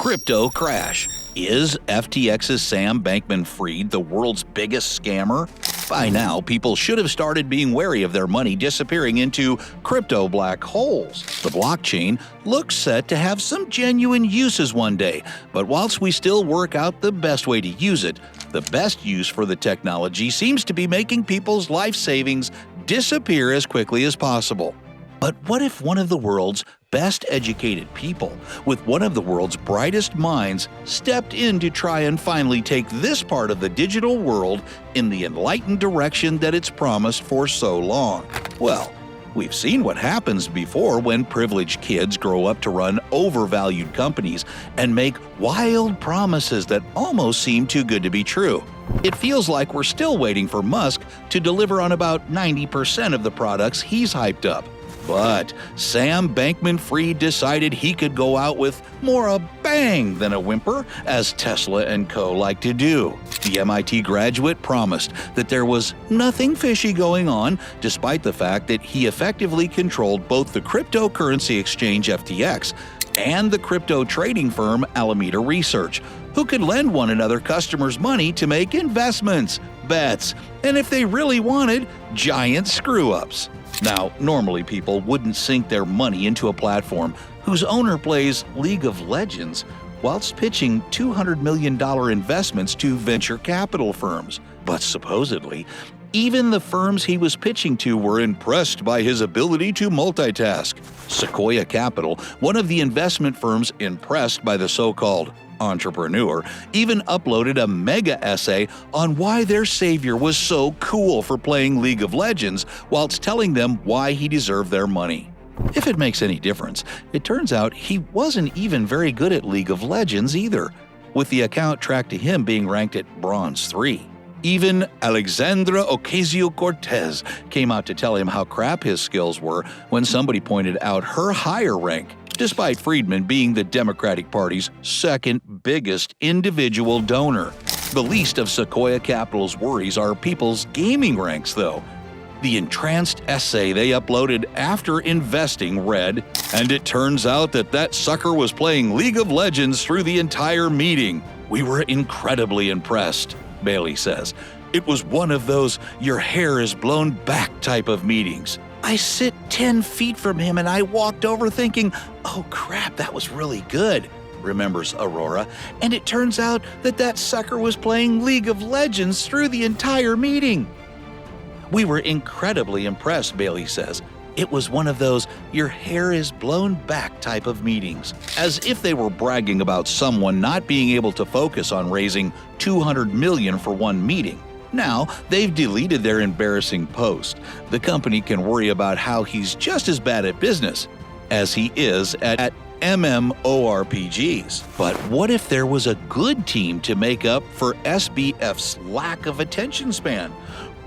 Crypto crash. Is FTX's Sam Bankman-Fried the world's biggest scammer? By now, people should have started being wary of their money disappearing into crypto black holes. The blockchain looks set to have some genuine uses one day, but whilst we still work out the best way to use it, the best use for the technology seems to be making people's life savings disappear as quickly as possible. But what if one of the world's best educated people, with one of the world's brightest minds, stepped in to try and finally take this part of the digital world in the enlightened direction that it's promised for so long? Well, we've seen what happens before when privileged kids grow up to run overvalued companies and make wild promises that almost seem too good to be true. It feels like we're still waiting for Musk to deliver on about 90% of the products he's hyped up. But Sam Bankman-Fried decided he could go out with more a bang than a whimper, as Tesla and co. like to do. The MIT graduate promised that there was nothing fishy going on, despite the fact that he effectively controlled both the cryptocurrency exchange FTX and the crypto trading firm Alameda Research, who could lend one another customers money to make investments, bets, and if they really wanted, giant screw-ups. Now, normally people wouldn't sink their money into a platform whose owner plays League of Legends whilst pitching $200 million investments to venture capital firms. But supposedly, even the firms he was pitching to were impressed by his ability to multitask. Sequoia Capital, one of the investment firms impressed by the so-called entrepreneur, even uploaded a mega essay on why their savior was so cool for playing League of Legends, whilst telling them why he deserved their money. If it makes any difference, it turns out he wasn't even very good at League of Legends either, with the account tracked to him being ranked at Bronze 3. Even Alexandra Ocasio-Cortez came out to tell him how crap his skills were when somebody pointed out her higher rank, despite Friedman being the Democratic Party's second biggest individual donor. The least of Sequoia Capital's worries are people's gaming ranks, though. The entranced essay they uploaded after investing read, "And it turns out that that sucker was playing League of Legends through the entire meeting. We were incredibly impressed," Bailey says. "It was one of those your hair is blown back type of meetings. I sit 10 feet from him and I walked over thinking, oh crap, that was really good," remembers Aurora. "And it turns out that that sucker was playing League of Legends through the entire meeting." "We were incredibly impressed," Bailey says. "It was one of those your hair is blown back type of meetings," as if they were bragging about someone not being able to focus on raising $200 million for one meeting. Now, they've deleted their embarrassing post. The company can worry about how he's just as bad at business as he is at MMORPGs. But what if there was a good team to make up for SBF's lack of attention span?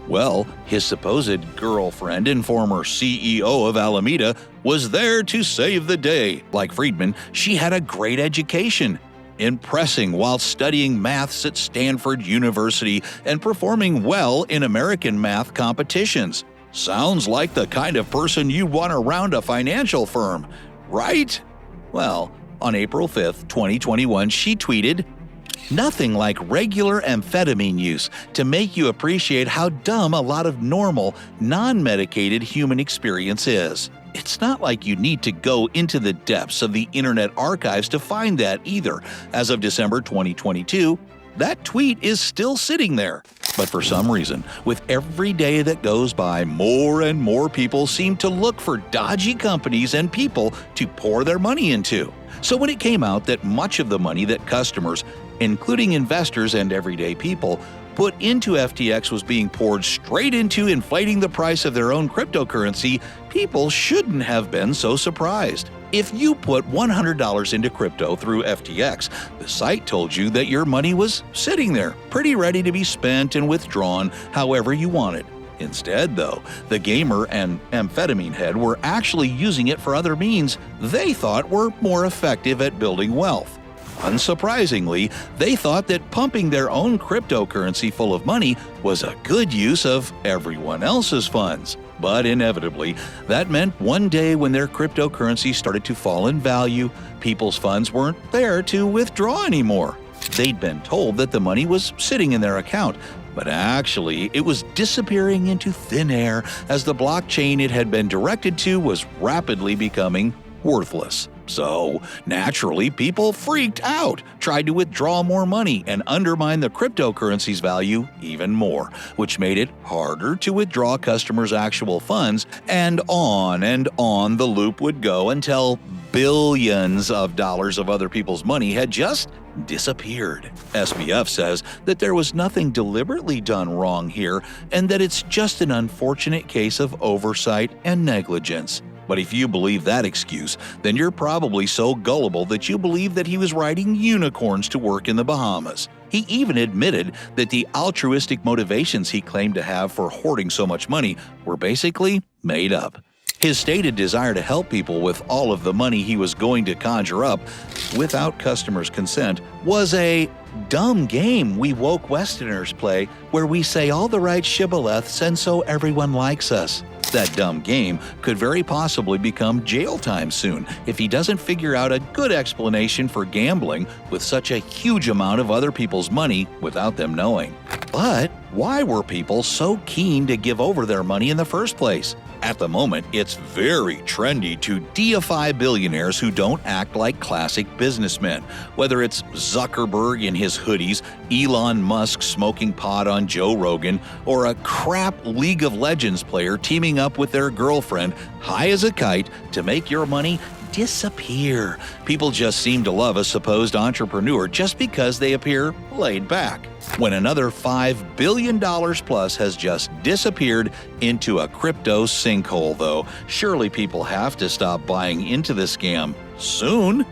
Well, his supposed girlfriend and former CEO of Alameda was there to save the day. Like Friedman, she had a great education, impressing while studying maths at Stanford University and performing well in American math competitions. Sounds like the kind of person you'd want around a financial firm, right? Well, on April 5th, 2021, she tweeted, "Nothing like regular amphetamine use to make you appreciate how dumb a lot of normal, non-medicated human experience is. It's not like you need to go into the depths of the Internet archives to find that either. As of December 2022, that tweet is still sitting there." But for some reason, with every day that goes by, more and more people seem to look for dodgy companies and people to pour their money into. So when it came out that much of the money that customers, including investors and everyday people, put into FTX was being poured straight into inflating the price of their own cryptocurrency, people shouldn't have been so surprised. If you put $100 into crypto through FTX, the site told you that your money was sitting there, pretty ready to be spent and withdrawn however you wanted. Instead, though, the gamer and amphetamine head were actually using it for other means they thought were more effective at building wealth. Unsurprisingly, they thought that pumping their own cryptocurrency full of money was a good use of everyone else's funds. But inevitably, that meant one day when their cryptocurrency started to fall in value, people's funds weren't there to withdraw anymore. They'd been told that the money was sitting in their account, but actually it was disappearing into thin air as the blockchain it had been directed to was rapidly becoming worthless. So, naturally, people freaked out, tried to withdraw more money, and undermine the cryptocurrency's value even more, which made it harder to withdraw customers' actual funds, and on the loop would go until billions of dollars of other people's money had just disappeared. SBF says that there was nothing deliberately done wrong here, and that it's just an unfortunate case of oversight and negligence. But if you believe that excuse, then you're probably so gullible that you believe that he was riding unicorns to work in the Bahamas. He even admitted that the altruistic motivations he claimed to have for hoarding so much money were basically made up. His stated desire to help people with all of the money he was going to conjure up without customers' consent was a dumb game we woke Westerners play where we say all the right shibboleths and so everyone likes us. That dumb game could very possibly become jail time soon if he doesn't figure out a good explanation for gambling with such a huge amount of other people's money without them knowing. But why were people so keen to give over their money in the first place? At the moment, it's very trendy to deify billionaires who don't act like classic businessmen, whether it's Zuckerberg in his hoodies, Elon Musk smoking pot on Joe Rogan, or a crap League of Legends player teaming up with their girlfriend high as a kite to make your money disappear. People just seem to love a supposed entrepreneur just because they appear laid back. When another $5 billion plus has just disappeared into a crypto sinkhole, though, surely people have to stop buying into the scam soon.